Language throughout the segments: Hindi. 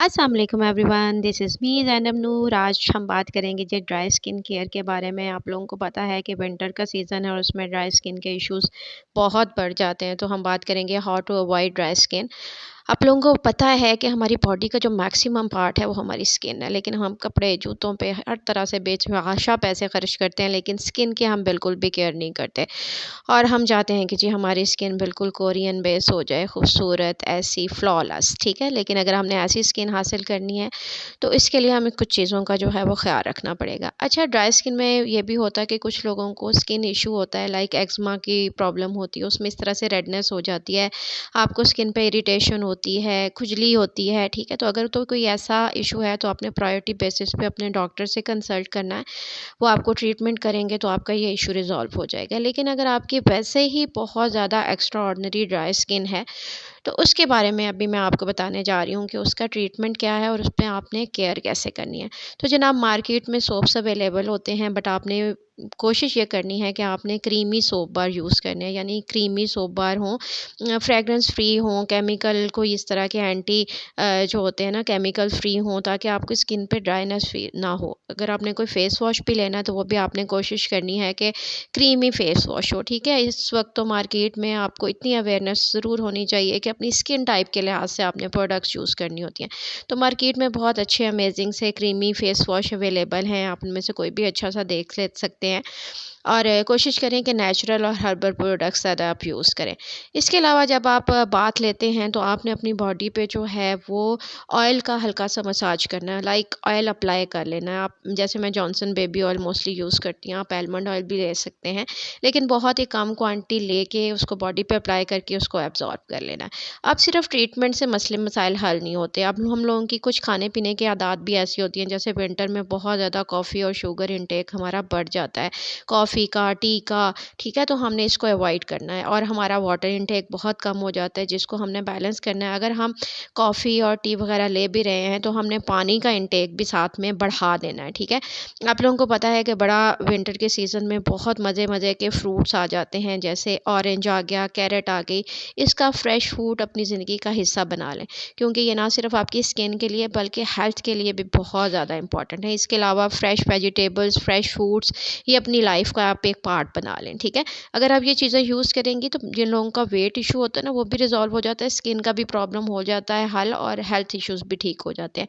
अस्सलाम वालेकुम everyone, this is me Zainab Noor. आज हम बात करेंगे जी ड्राई स्किन केयर के बारे में। आप लोगों को पता है कि विंटर का सीज़न है और उसमें ड्राई स्किन के इश्यूज़ बहुत बढ़ जाते हैं। तो हम बात करेंगे how to avoid dry skin. आप लोगों को पता है कि हमारी बॉडी का जो मैक्सिमम पार्ट है वो हमारी स्किन है, लेकिन हम कपड़े जूतों पे हर तरह से बेतहाशा पैसे खर्च करते हैं, लेकिन स्किन की हम बिल्कुल भी केयर नहीं करते। और हम चाहते हैं कि जी हमारी स्किन बिल्कुल कोरियन बेस हो जाए, खूबसूरत, ऐसी फ्लॉलेस, ठीक है। लेकिन अगर हमने ऐसी स्किन हासिल करनी है तो इसके लिए हमें कुछ चीज़ों का जो है वो ख्याल रखना पड़ेगा। अच्छा, ड्राई स्किन में ये भी होता है कि कुछ लोगों को स्किन इशू होता है, लाइक एक्जिमा की प्रॉब्लम होती है, उसमें इस तरह से रेडनेस हो जाती है, आपको स्किन पे इरिटेशन होती है, खुजली होती है, ठीक है। तो अगर तो कोई ऐसा इशू है तो आपने प्रायोरिटी बेसिस पे अपने डॉक्टर से कंसल्ट करना है। वो आपको ट्रीटमेंट करेंगे तो आपका ये इशू रिज़ॉल्व हो जाएगा। लेकिन अगर आपकी वैसे ही बहुत ज़्यादा एक्स्ट्रा ऑर्डिनरी ड्राई स्किन है तो उसके बारे में अभी मैं आपको बताने जा रही हूँ कि उसका ट्रीटमेंट क्या है और उस पे आपने केयर कैसे करनी है। तो जनाब, मार्केट में सोप्स अवेलेबल होते हैं, बट आपने कोशिश ये करनी है कि आपने क्रीमी सोप बार यूज़ करने हैं, यानी क्रीमी सोप बार हों, फ्रेगरेंस फ्री हों, केमिकल कोई इस तरह के एंटी जो होते हैं ना, केमिकल फ्री हों, ताकि आपकी स्किन पे ड्राइनेस ना हो। अगर आपने कोई फेस वॉश भी लेना है तो वो भी आपने कोशिश करनी है कि क्रीमी फेस वॉश हो, ठीक है। इस वक्त तो मार्केट में आपको इतनी अवेयरनेस ज़रूर होनी चाहिए कि अपनी स्किन टाइप के लिहाज से आपने प्रोडक्ट्स यूज़ करनी होती हैं। तो मार्केट में बहुत अच्छे अमेजिंग से क्रीमी फेस वॉश अवेलेबल हैं, आप उनमें से कोई भी अच्छा सा देख ले सकते हैं। और कोशिश करें कि नेचुरल और हर्बल प्रोडक्ट्स ज़्यादा आप यूज़ करें। इसके अलावा जब आप बाथ लेते हैं तो आपने अपनी बॉडी पे जो है वो ऑयल का हल्का सा मसाज करना है, लाइक ऑयल अप्लाई कर लेना है। आप जैसे मैं Johnson baby oil mostly use करती हूँ, आप आलमंड ऑयल भी ले सकते हैं, लेकिन बहुत ही कम क्वांटिटी लेके उसको बॉडी पे अप्लाई करके उसको एब्जॉर्ब कर लेना है। अब सिर्फ ट्रीटमेंट से मसले मसाइल हल नहीं होते। अब हम लोगों की कुछ खाने पीने की आदत भी ऐसी होती हैं, जैसे विंटर में बहुत ज़्यादा कॉफ़ी और शुगर इंटेक हमारा बढ़ जाता है, कॉफ़ी का, टी का, ठीक है। तो हमने इसको अवॉइड करना है और हमारा वाटर इंटेक बहुत कम हो जाता है, जिसको हमने बैलेंस करना है। अगर हम कॉफ़ी और टी वगैरह ले भी रहे हैं तो हमने पानी का इंटेक भी साथ में बढ़ा देना है, ठीक है। आप लोगों को पता है कि बड़ा विंटर के सीज़न में बहुत मज़े मज़े के फ्रूट्स आ जाते हैं, जैसे ऑरेंज आ गया, कैरेट आ गई। इसका फ्रेश फूड अपनी ज़िंदगी का हिस्सा बना लें, क्योंकि ये ना सिर्फ आपकी स्किन के लिए बल्कि हेल्थ के लिए भी बहुत ज़्यादा इंपॉर्टेंट है। इसके अलावा फ्रेश वेजिटेबल्स, फ्रेश फ्रूट्स, ये अपनी लाइफ का आप एक पार्ट बना लें, ठीक है। अगर आप ये चीज़ें यूज़ करेंगी तो जिन लोगों का वेट इशू होता है ना, वो भी रिजॉल्व हो जाता है, स्किन का भी प्रॉब्लम हो जाता है हल, और हेल्थ इश्यूज़ भी ठीक हो जाते हैं।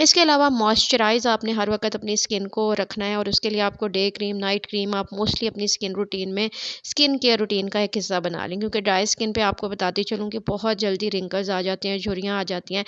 इसके अलावा मॉइस्चराइज़ आपने हर वक्त अपनी स्किन को रखना है, और उसके लिए आपको डे क्रीम, नाइट क्रीम आप मोस्टली अपनी स्किन रूटीन में, स्किन केयर रूटीन का एक हिस्सा बना लें, क्योंकि ड्राई स्किन पे आपको बताती चलूँ कि बहुत जल्दी रिंकल्स आ जाती हैं, झुर्रियाँ आ जाती हैं।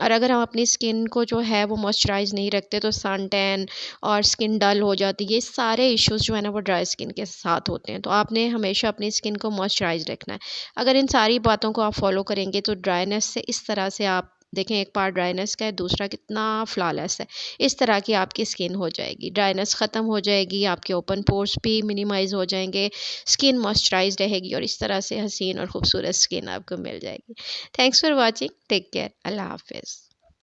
और अगर हम अपनी स्किन को जो है वो मॉइस्चराइज़ नहीं रखते तो सन टैन और स्किन डल हो जाती है। ये सारे इश्यूज़ जो है ना वो ड्राई स्किन के साथ होते हैं। तो आपने हमेशा अपनी स्किन को मॉइस्चराइज़ रखना है। अगर इन सारी बातों को आप फ़ॉलो करेंगे तो ड्राइनेस से इस तरह से आप देखें, एक पार्ट ड्राइनेस का है, दूसरा कितना फ्लॉलेस है। इस तरह की आपकी स्किन हो जाएगी, ड्राइनेस ख़त्म हो जाएगी, आपके ओपन पोर्स भी मिनिमाइज़ हो जाएँगे, स्किन मॉइस्चराइज़ रहेगी, और इस तरह से हसीन और खूबसूरत स्किन आपको मिल जाएगी। Thanks for watching, take care, Allah हाफ़िज़।